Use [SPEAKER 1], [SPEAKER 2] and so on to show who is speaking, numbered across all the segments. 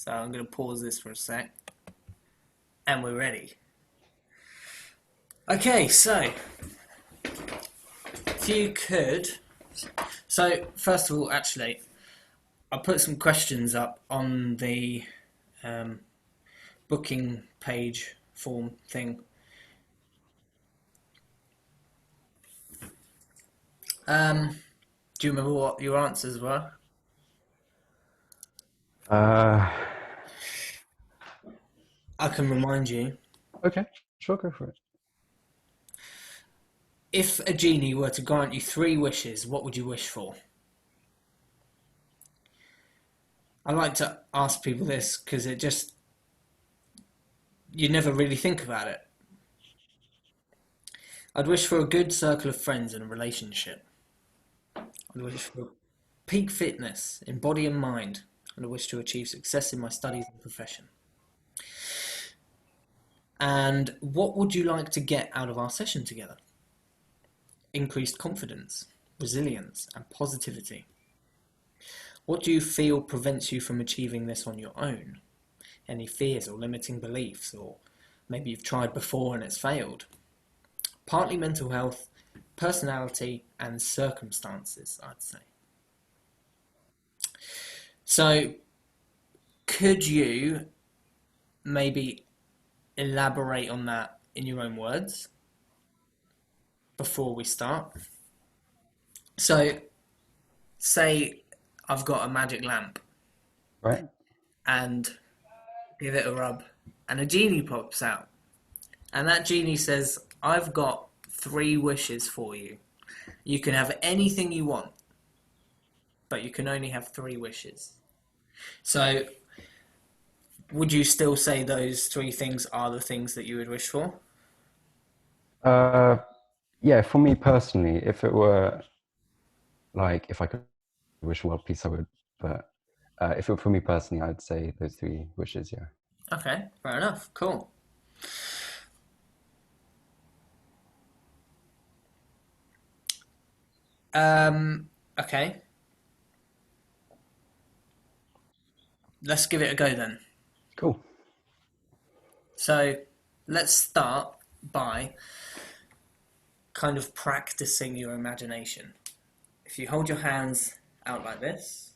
[SPEAKER 1] So I'm going to pause this for a sec. And we're ready. Okay, so if you could. So, first of all, actually, I put some questions up on the um, booking page form thing. Do you remember what your answers were?
[SPEAKER 2] Uh,
[SPEAKER 1] I can remind you.
[SPEAKER 2] okay, sure, go for it.
[SPEAKER 1] If a genie were to grant you three wishes, what would you wish for? I like to ask people this because you never really think about it. I'd wish for a good circle of friends and a relationship. I'd wish for peak fitness in body and mind, and I wish to achieve success in my studies and profession. And what would you like to get out of our session together? Increased confidence, resilience, and positivity. What do you feel prevents you from achieving this on your own? Any fears or limiting beliefs, or maybe you've tried before and it's failed? Partly mental health, personality, and circumstances, I'd say. So, could you maybe elaborate on that in your own words before we start? So, say I've got a magic lamp
[SPEAKER 2] Right.
[SPEAKER 1] and give it a rub, and a genie pops out, and that genie says, I've got three wishes for you. You can have anything you want, but you can only have three wishes. So, would you still say those three things are the things that you would wish for?
[SPEAKER 2] Uh, yeah, for me personally, if it were like if I could wish world peace, I would. But if it were for me personally, I'd say those three wishes. Yeah.
[SPEAKER 1] Okay, fair enough. Cool. Okay, let's give it a go then.
[SPEAKER 2] Cool.
[SPEAKER 1] So, let's start by kind of practicing your imagination. If you hold your hands out like this,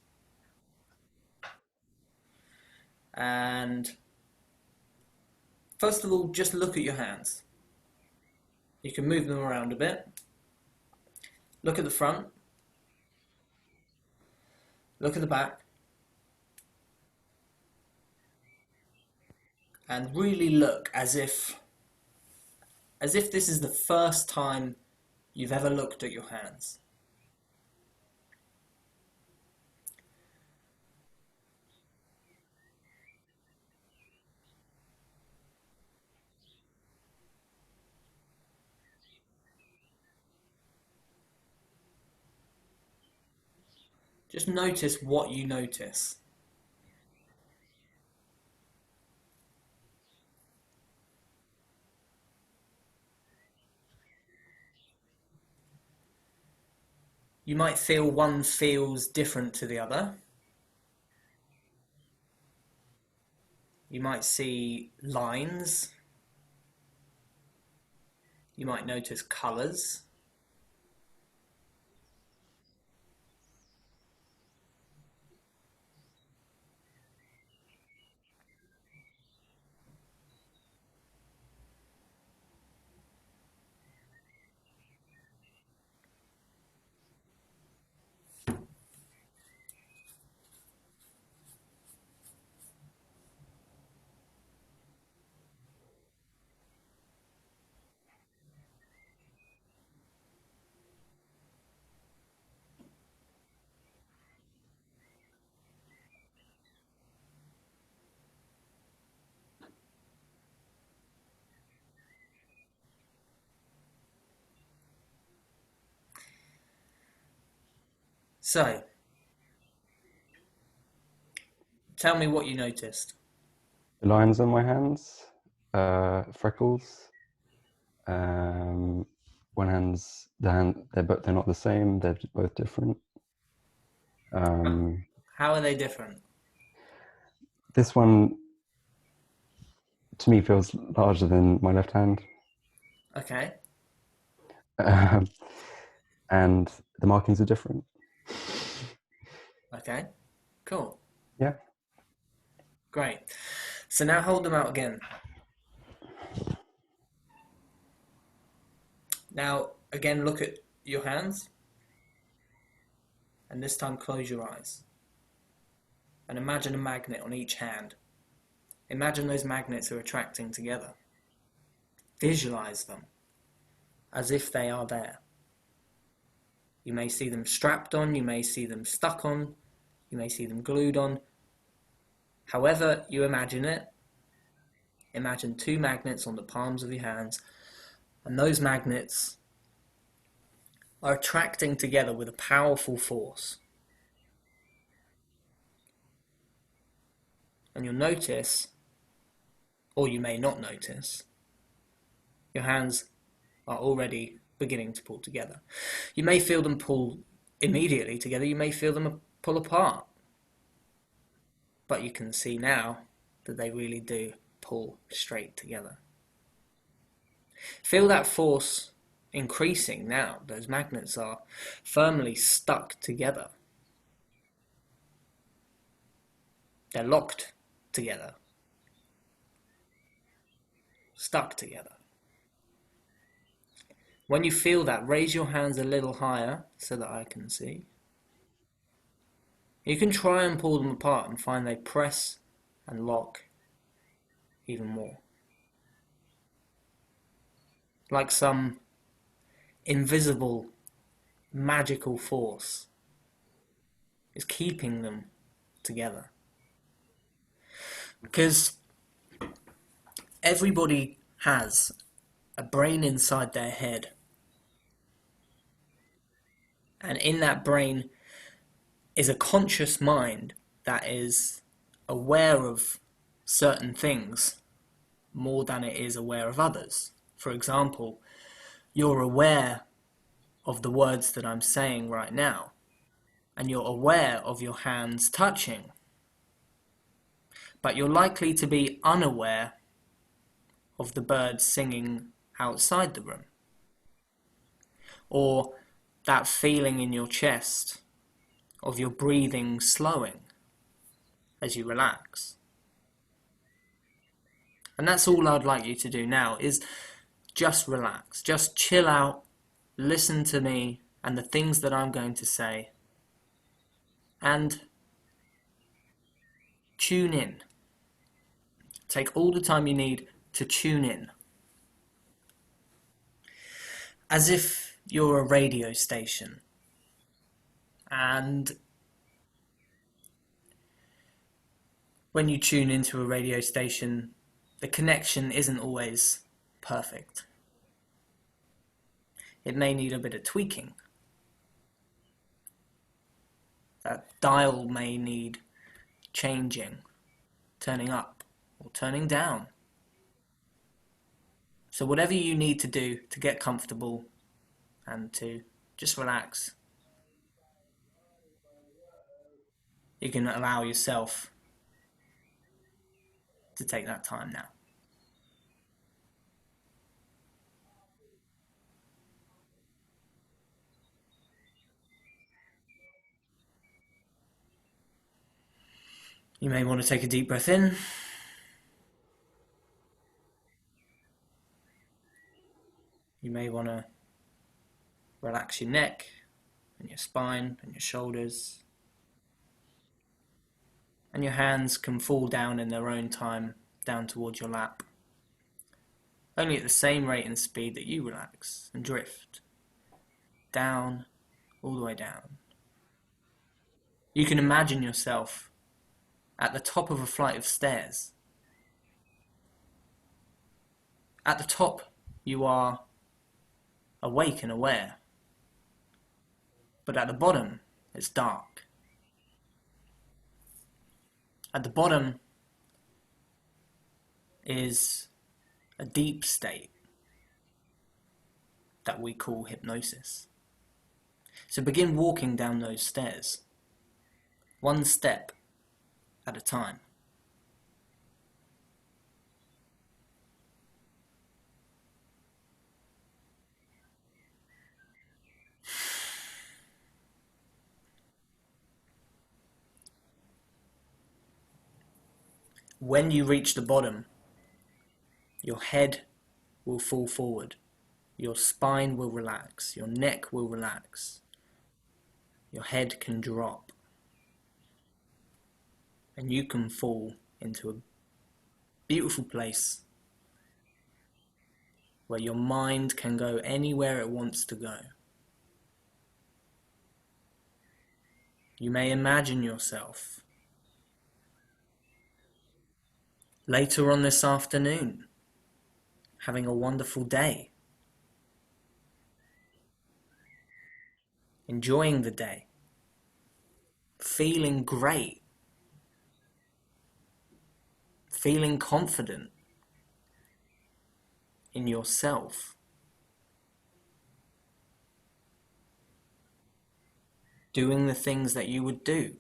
[SPEAKER 1] and first of all, just look at your hands. You can move them around a bit. Look at the front, look at the back, and really look as if this is the first time you've ever looked at your hands. Just notice what you notice. You might feel one feels different to the other. You might see lines. You might notice colours. So, tell me what you noticed.
[SPEAKER 2] The lines on my hands, freckles. Um, one hand's the hand. They're not the same. They're both different. Um,
[SPEAKER 1] How are they different?
[SPEAKER 2] This one, to me, feels larger than my left hand.
[SPEAKER 1] Okay.
[SPEAKER 2] Um, and the markings are different.
[SPEAKER 1] Okay. Cool.
[SPEAKER 2] Yeah.
[SPEAKER 1] Great. So now hold them out again. Now, again, look at your hands. And this time close your eyes. And imagine a magnet on each hand. Imagine those magnets are attracting together. Visualize them as if they are there. You may see them strapped on, you may see them stuck on, you may see them glued on. However you imagine it, imagine two magnets on the palms of your hands, and those magnets are attracting together with a powerful force. And you'll notice, or you may not notice, your hands are already beginning to pull together. You may feel them pull immediately together, you may feel them pull apart. But you can see now that they really do pull straight together. Feel that force increasing now. Those magnets are firmly stuck together. They're locked together. Stuck together. When you feel that, raise your hands a little higher so that I can see. You can try and pull them apart and find they press and lock even more. Like some invisible, magical force is keeping them together. Because everybody has a brain inside their head. And in that brain is a conscious mind that is aware of certain things more than it is aware of others. For example, you're aware of the words that I'm saying right now, and you're aware of your hands touching, but you're likely to be unaware of the birds singing outside the room, or that feeling in your chest of your breathing slowing as you relax. And that's all I'd like you to do now, is just relax, just chill out, listen to me and the things that I'm going to say, and tune in. Take all the time you need to tune in. As if you're a radio station. And when you tune into a radio station, the connection isn't always perfect. It may need a bit of tweaking. That dial may need changing, turning up or turning down. So whatever you need to do to get comfortable and to just relax, you can allow yourself to take that time now. You may want to take a deep breath in. You may want to relax your neck and your spine and your shoulders. And your hands can fall down in their own time, down towards your lap. Only at the same rate and speed that you relax and drift. Down, all the way down. You can imagine yourself at the top of a flight of stairs. At the top, you are awake and aware. But at the bottom, it's dark. At the bottom is a deep state that we call hypnosis. So begin walking down those stairs, one step at a time. When you reach the bottom, your head will fall forward, your spine will relax, your neck will relax, your head can drop, and you can fall into a beautiful place where your mind can go anywhere it wants to go. You may imagine yourself later on this afternoon having a wonderful day, enjoying the day, feeling great, feeling confident in yourself, doing the things that you would do.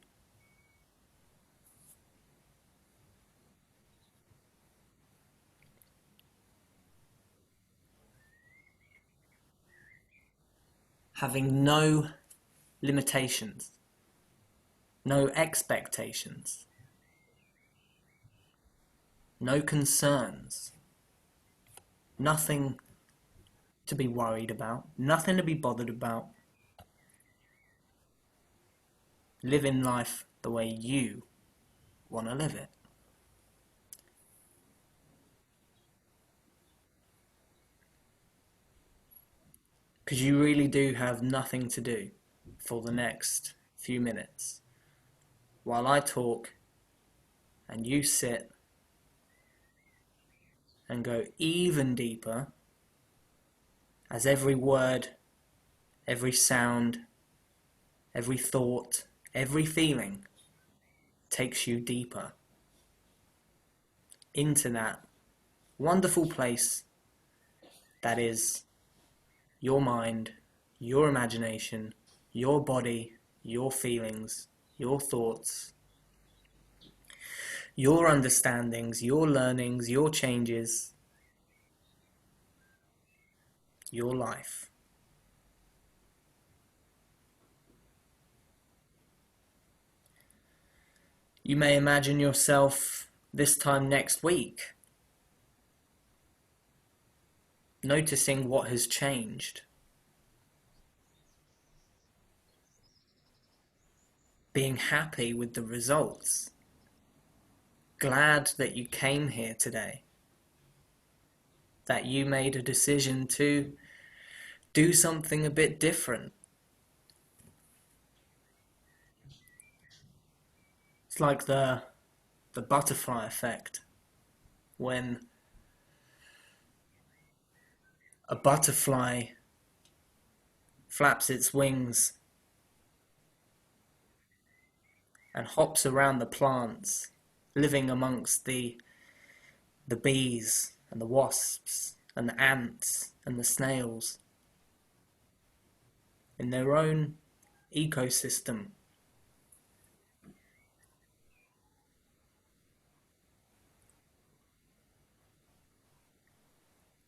[SPEAKER 1] Having no limitations, no expectations, no concerns, nothing to be worried about, nothing to be bothered about. Living life the way you want to live it. Because you really do have nothing to do for the next few minutes while I talk and you sit and go even deeper as every word, every sound, every thought, every feeling takes you deeper into that wonderful place that is your mind, your imagination, your body, your feelings, your thoughts, your understandings, your learnings, your changes, your life. You may imagine yourself this time next week, noticing what has changed, being happy with the results, glad that you came here today, that you made a decision to do something a bit different. It's like the butterfly effect, when a butterfly flaps its wings and hops around the plants, living amongst the bees and the wasps and the ants and the snails in their own ecosystem.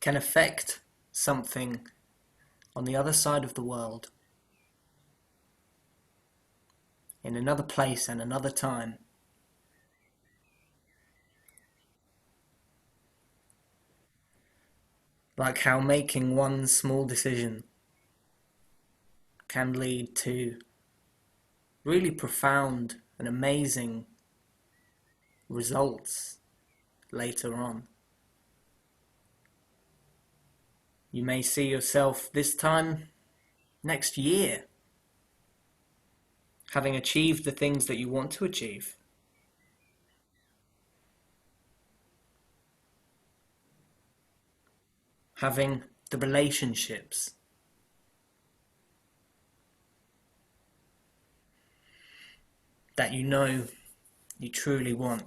[SPEAKER 1] Can affect something on the other side of the world, in another place and another time. Like how making one small decision can lead to really profound and amazing results later on. You may see yourself this time next year having achieved the things that you want to achieve. Having the relationships that you know you truly want.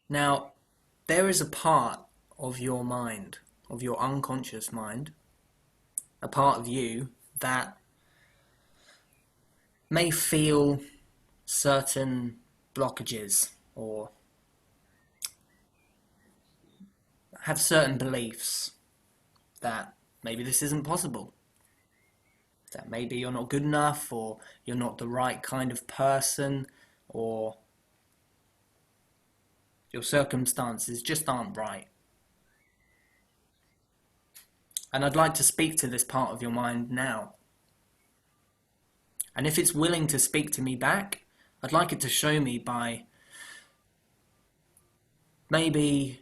[SPEAKER 1] Now, there is a part of your mind, of your unconscious mind, a part of you that may feel certain blockages or have certain beliefs that maybe this isn't possible, that maybe you're not good enough, or you're not the right kind of person, or your circumstances just aren't right. And I'd like to speak to this part of your mind now. And if it's willing to speak to me back, I'd like it to show me by maybe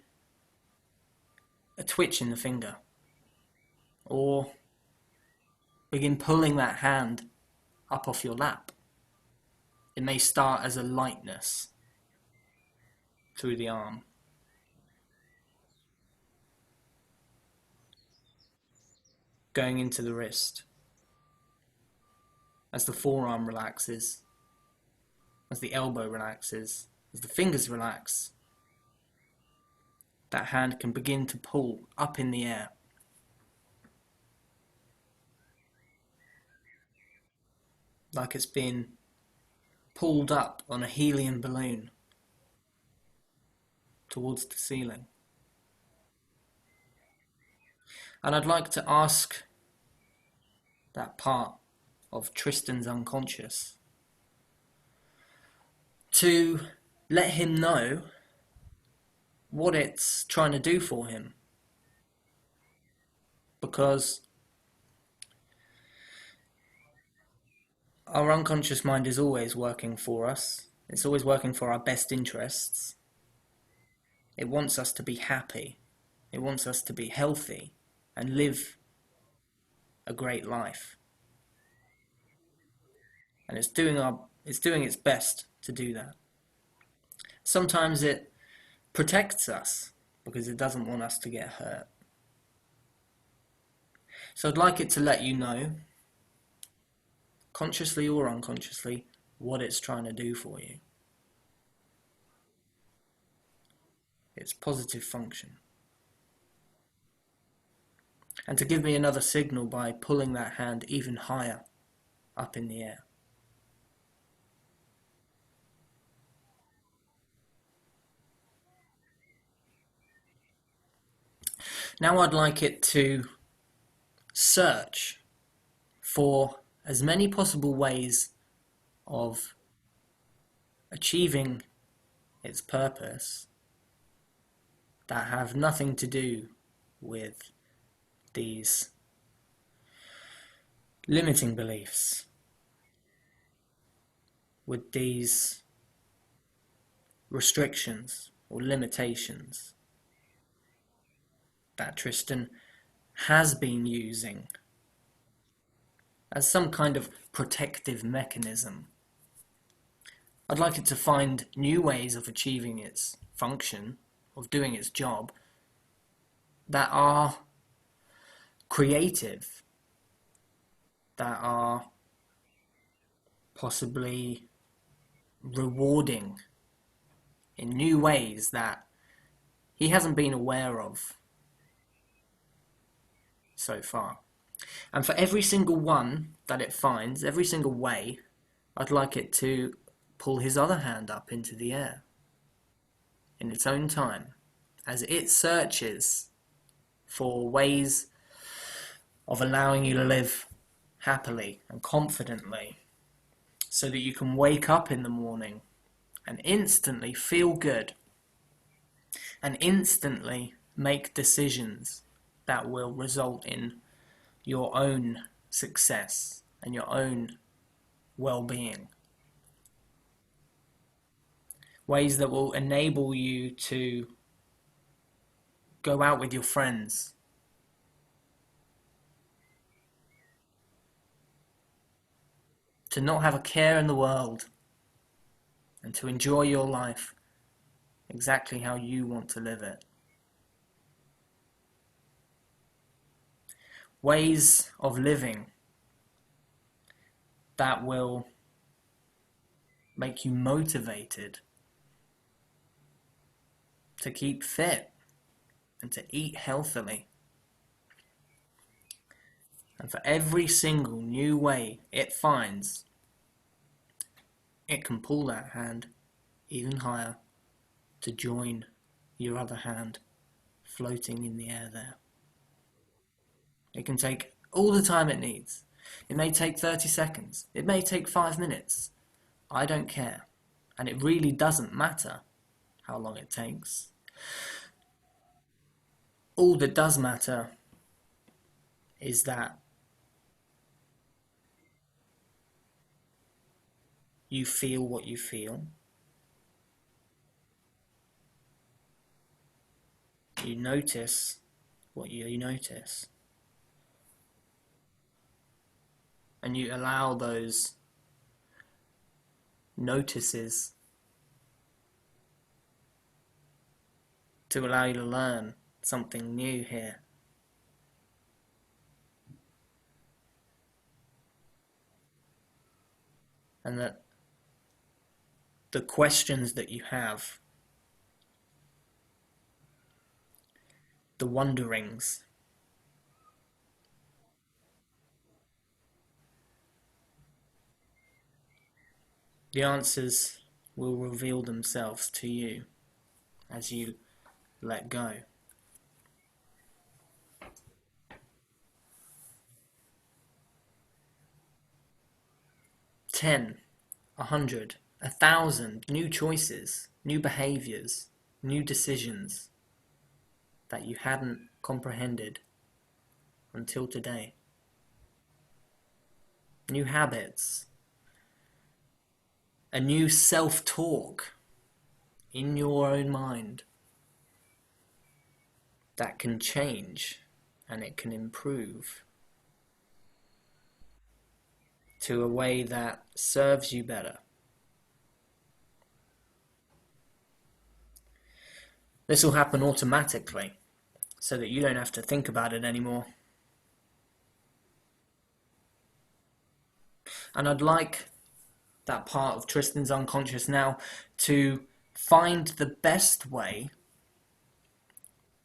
[SPEAKER 1] a twitch in the finger, or begin pulling that hand up off your lap. It may start as a lightness through the arm, going into the wrist, as the forearm relaxes, as the elbow relaxes, as the fingers relax. That hand can begin to pull up in the air. Like it's been pulled up on a helium balloon towards the ceiling. And I'd like to ask that part of Tristan's unconscious to let him know what it's trying to do for him. Because our unconscious mind is always working for us. It's always working for our best interests. It wants us to be happy. It wants us to be healthy and live a great life. And it's doing its best to do that. Sometimes it protects us because it doesn't want us to get hurt. So I'd like it to let you know, consciously or unconsciously, what it's trying to do for you. Its positive function. And to give me another signal by pulling that hand even higher up in the air. Now I'd like it to search for as many possible ways of achieving its purpose that have nothing to do with these limiting beliefs, with these restrictions or limitations that Tristan has been using as some kind of protective mechanism. I'd like it to find new ways of achieving its function, of doing its job, that are creative, that are possibly rewarding in new ways that he hasn't been aware of so far. And for every single one that it finds, every single way, I'd like it to pull his other hand up into the air in its own time as it searches for ways of allowing you to live happily and confidently, so that you can wake up in the morning and instantly feel good and instantly make decisions that will result in your own success and your own well-being. Ways that will enable you to go out with your friends, to not have a care in the world, and to enjoy your life exactly how you want to live it. Ways of living that will make you motivated to keep fit and to eat healthily. And for every single new way it finds, it can pull that hand even higher to join your other hand floating in the air there. It can take all the time it needs. It may take 30 seconds. It may take 5 minutes. I don't care. And it really doesn't matter how long it takes. All that does matter is that you feel what you feel. You notice what you notice. And you allow those notices to allow you to learn something new here. And that the questions that you have, the wonderings, the answers will reveal themselves to you as you let go. 10, 100, 1,000 new choices, new behaviors, new decisions that you hadn't comprehended until today. New habits, a new self-talk in your own mind that can change and it can improve to a way that serves you better. This will happen automatically so that you don't have to think about it anymore. And I'd like that part of Tristan's unconscious now to find the best way,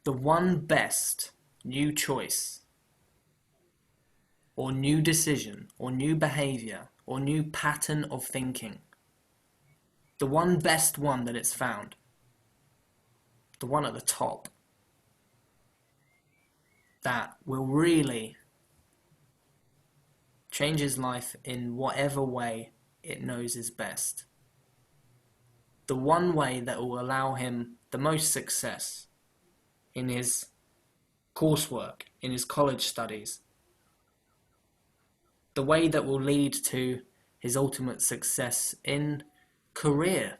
[SPEAKER 1] the one best new choice or new decision or new behavior or new pattern of thinking. The one best one that it's found. The one at the top. That will really change his life in whatever way it knows is best. The one way that will allow him the most success in his coursework, in his college studies. The way that will lead to his ultimate success in career.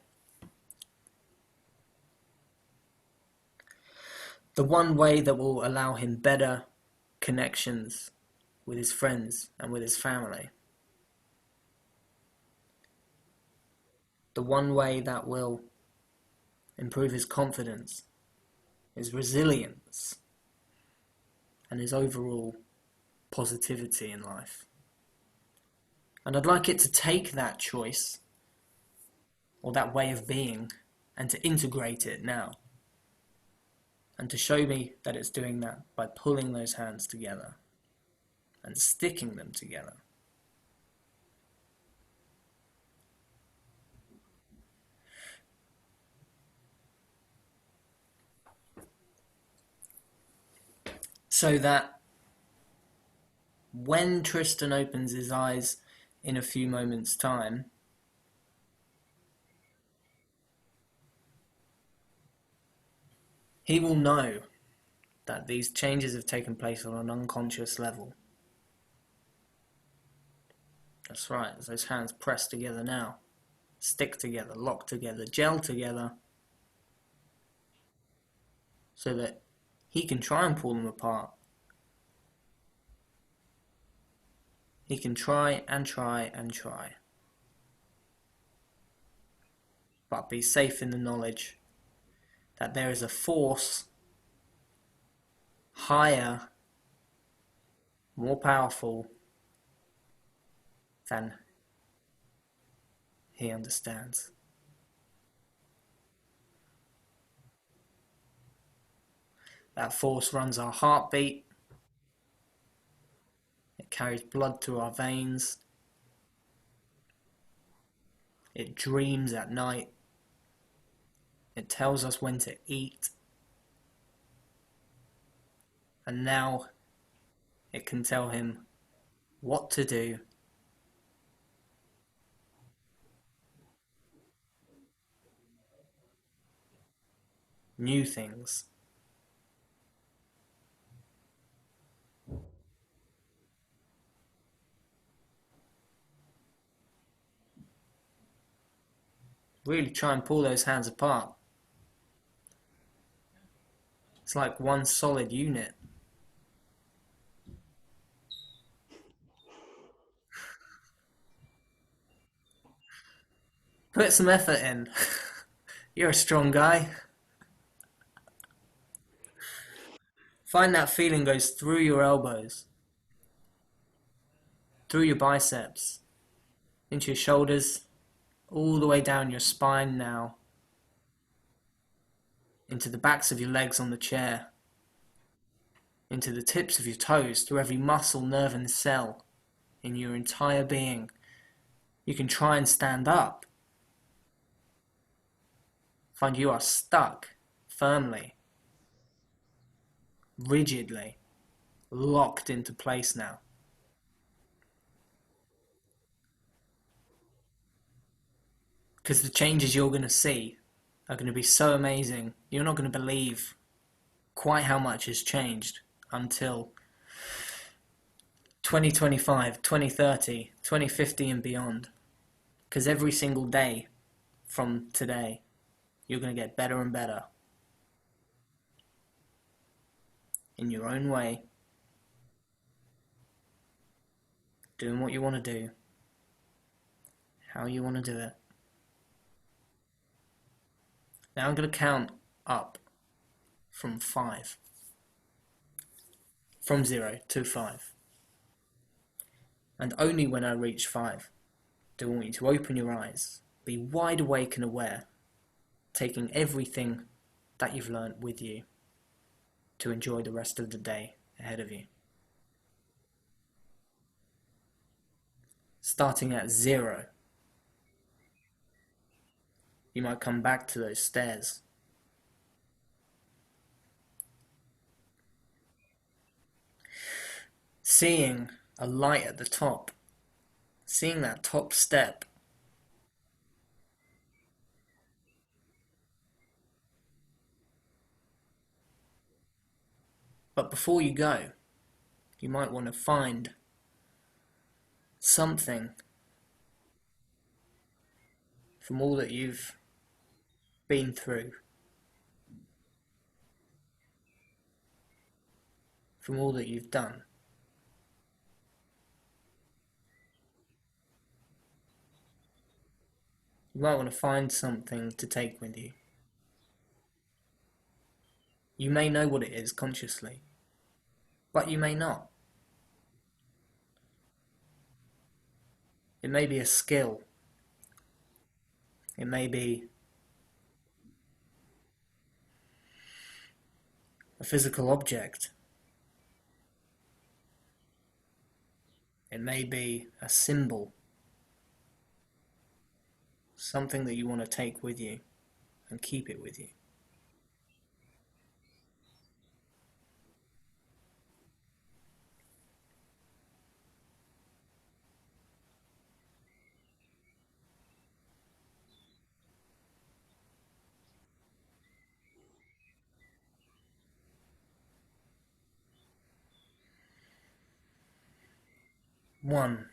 [SPEAKER 1] The one way that will allow him better connections with his friends and with his family. The one way that will improve his confidence, his resilience, and his overall positivity in life. And I'd like it to take that choice, or that way of being, and to integrate it now. And to show me that it's doing that by pulling those hands together and sticking them together. So that when Tristan opens his eyes in a few moments' time, he will know that these changes have taken place on an unconscious level. That's right, as those hands press together now, stick together, lock together, gel together, so that he can try and pull them apart. He can try and try and try. But be safe in the knowledge that there is a force higher, more powerful than he understands. That force runs our heartbeat. It carries blood through our veins. It dreams at night. It tells us when to eat. And now It can tell him what to do, new things. Really try and pull those hands apart. It's like one solid unit. Put some effort in. You're a strong guy. Find that feeling goes through your elbows, through your biceps, into your shoulders, all the way down your spine now, into the backs of your legs on the chair, into the tips of your toes, through every muscle, nerve, and cell in your entire being. You can try and stand up. Find you are stuck firmly, rigidly, locked into place now. Because the changes you're going to see are going to be so amazing. You're not going to believe quite how much has changed until 2025, 2030, 2050 and beyond. Because every single day from today, you're going to get better and better in your own way, doing what you want to do, how you want to do it. Now I'm going to count up from 5. From 0 to 5. And only when I reach 5 do I want you to open your eyes, be wide awake and aware, taking everything that you've learnt with you to enjoy the rest of the day ahead of you. Starting at 0, you might come back to those stairs. Seeing a light at the top, seeing that top step. But before you go, you might want to find something from all that you've been through, from all that you've done. You might want to find something to take with you. You may know what it is consciously, but you may not. It may be a skill. It may be a physical object. It may be a symbol. Something that you want to take with you and keep it with you. One,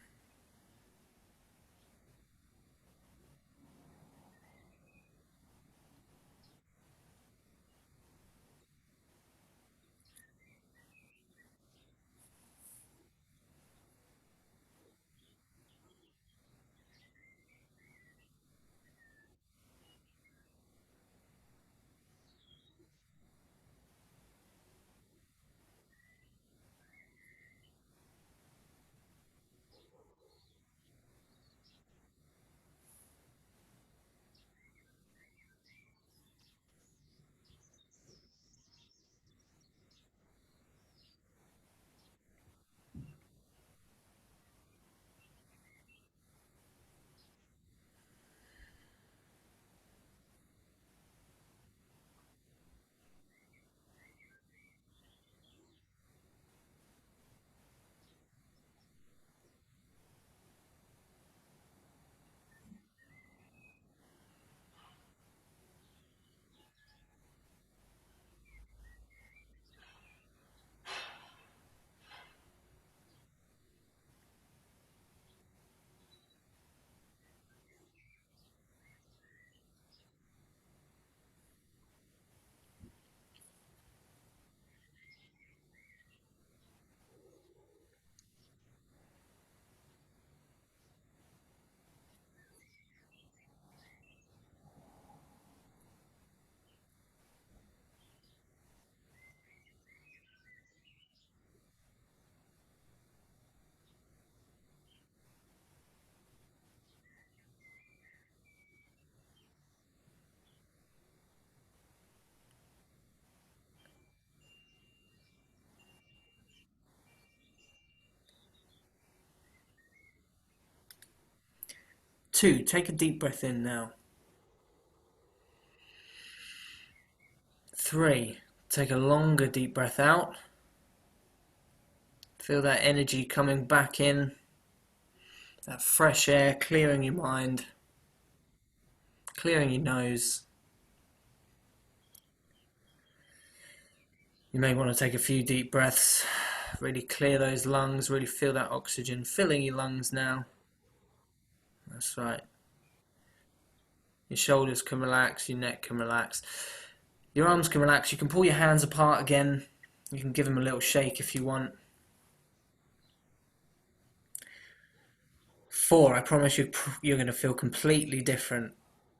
[SPEAKER 1] 2, take a deep breath in now. 3, take a longer deep breath out. Feel that energy coming back in, that fresh air clearing your mind, clearing your nose. You may want to take a few deep breaths, really clear those lungs, really feel that oxygen filling your lungs now. That's right. Your shoulders can relax, your neck can relax, your arms can relax. You can pull your hands apart again. You can give them a little shake if you want. 4, I promise you're going to feel completely different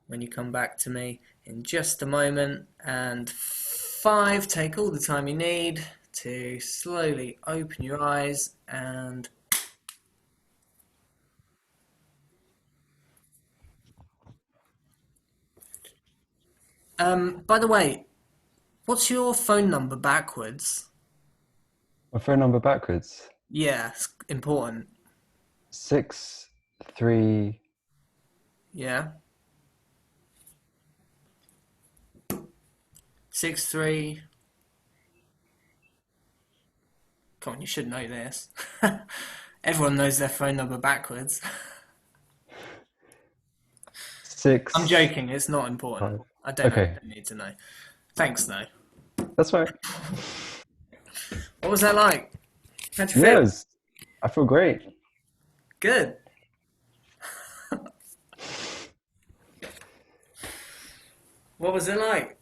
[SPEAKER 1] when you come back to me in just a moment. And 5, take all the time you need to slowly open your eyes and by the way, what's your phone number backwards?
[SPEAKER 2] My phone number backwards.
[SPEAKER 1] Yeah, it's important.
[SPEAKER 2] 6 3.
[SPEAKER 1] Yeah. 6 3. Come on, you should know this. Everyone knows their phone number backwards. I'm
[SPEAKER 2] Six
[SPEAKER 1] joking, it's not important.
[SPEAKER 2] five.
[SPEAKER 1] I don't know,
[SPEAKER 2] Okay,
[SPEAKER 1] don't need to know. Thanks though.
[SPEAKER 2] that's fine.
[SPEAKER 1] What was that like? How'd you feel?
[SPEAKER 2] Yes, I feel great.
[SPEAKER 1] Good. What was it like?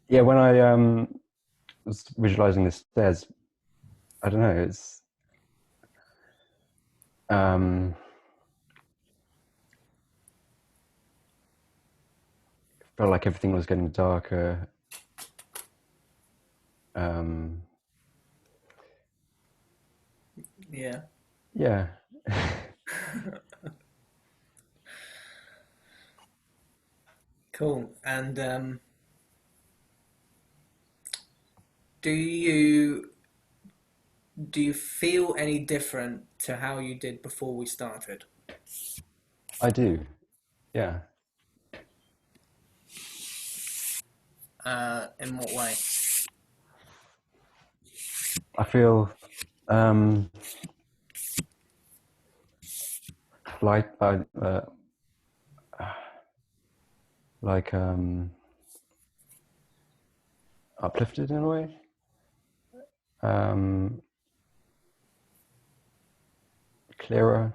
[SPEAKER 2] Yeah, when I was visualizing the stairs, I don't know. It's um, felt like everything was getting darker. Um,
[SPEAKER 1] Yeah.
[SPEAKER 2] yeah,
[SPEAKER 1] Cool. And do you do you feel any different to how you did before we started?
[SPEAKER 2] I do. Yeah,
[SPEAKER 1] In what way?
[SPEAKER 2] I feel um, like like uplifted in a way. Um, Clearer.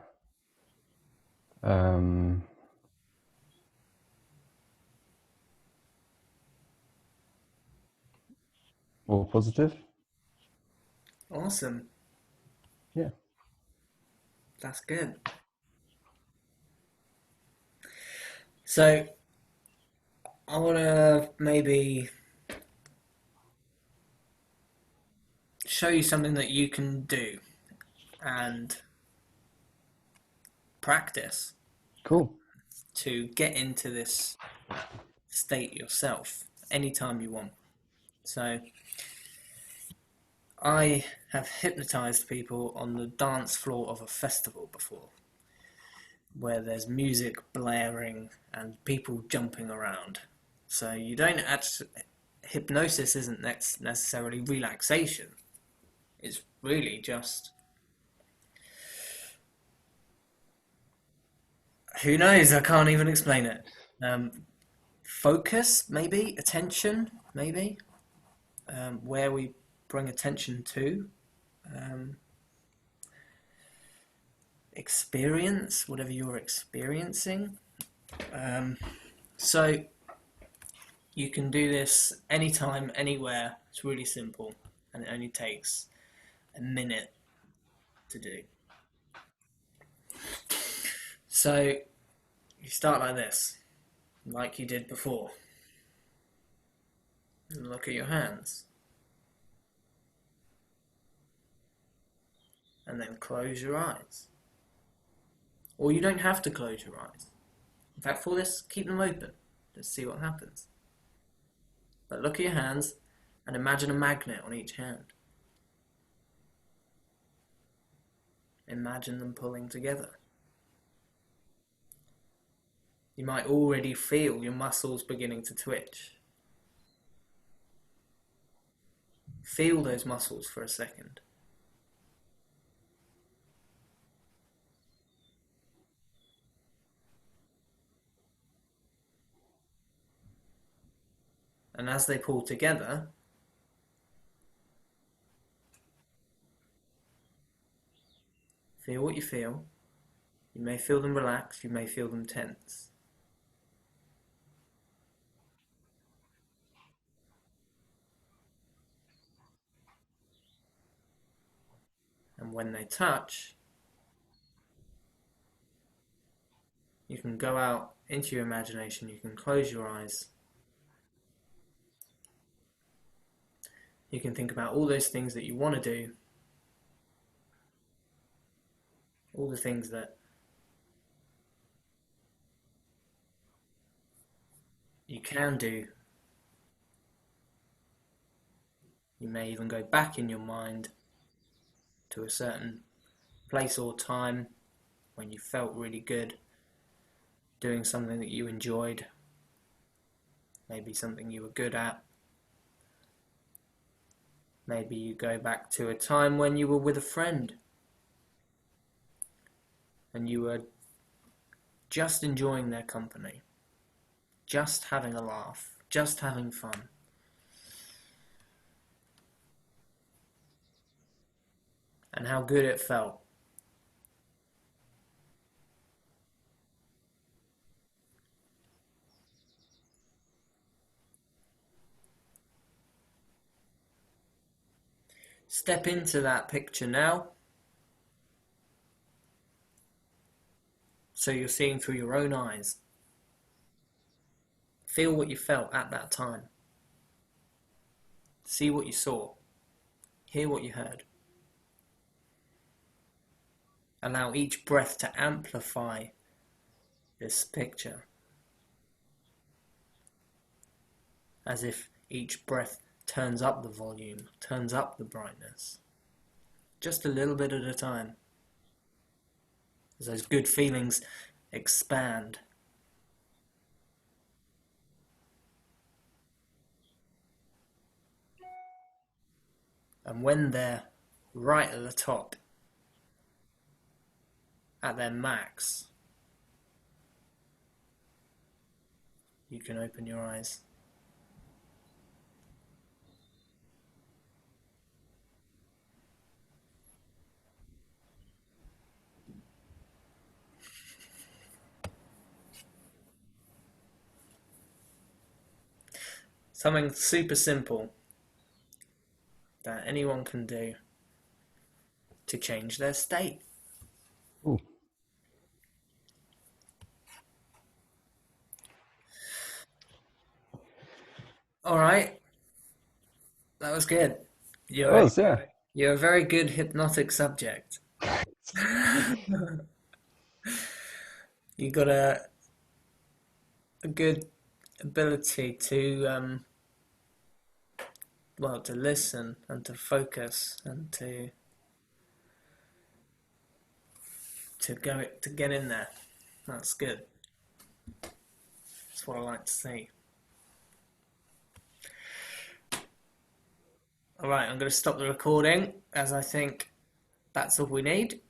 [SPEAKER 2] Um, More positive.
[SPEAKER 1] Awesome.
[SPEAKER 2] Yeah,
[SPEAKER 1] That's good. So I want to maybe show you something that you can do and practice
[SPEAKER 2] cool.
[SPEAKER 1] to get into this state yourself anytime you want. So I have hypnotized people on the dance floor of a festival before, where there's music blaring and people jumping around. So you don't actually, hypnosis isn't necessarily relaxation. It's really just, who knows? I can't even explain it. Um, Focus, maybe attention, maybe where we bring attention to. Um, Experience whatever you're experiencing. Um, so you can do this anytime, anywhere. It's really simple, and it only takes a minute to do. So you start like this, like you did before. And look at your hands, and then close your eyes. Or you don't have to close your eyes. In fact, for this, keep them open. Let's see what happens. But look at your hands and imagine a magnet on each hand. Imagine them pulling together. You might already feel your muscles beginning to twitch. Feel those muscles for a second. And as they pull together, feel what you feel. You may feel them relax, you may feel them tense. And when they touch, you can go out into your imagination, you can close your eyes. You can think about all those things that you want to do, all the things that you can do. You may even go back in your mind to a certain place or time when you felt really good doing something that you enjoyed, maybe something you were good at. Maybe you go back to a time when you were with a friend and you were just enjoying their company, just having a laugh, just having fun. And how good it felt. Step into that picture now. So you're seeing through your own eyes. Feel what you felt at that time. See what you saw. Hear what you heard. Allow each breath to amplify this picture. As if each breath turns up the volume, turns up the brightness. Just a little bit at a time. As those good feelings expand. And when they're right at the top, at their max, you can open your eyes. Something super simple that anyone can do to change their state.
[SPEAKER 2] Ooh.
[SPEAKER 1] All right, that was good.
[SPEAKER 2] It
[SPEAKER 1] You're
[SPEAKER 2] was, yeah.
[SPEAKER 1] you're a very good hypnotic subject. You got a good ability to well, to listen and to focus and to get in there. That's good. That's what I like to see. All right, I'm going to stop the recording as I think that's all we need.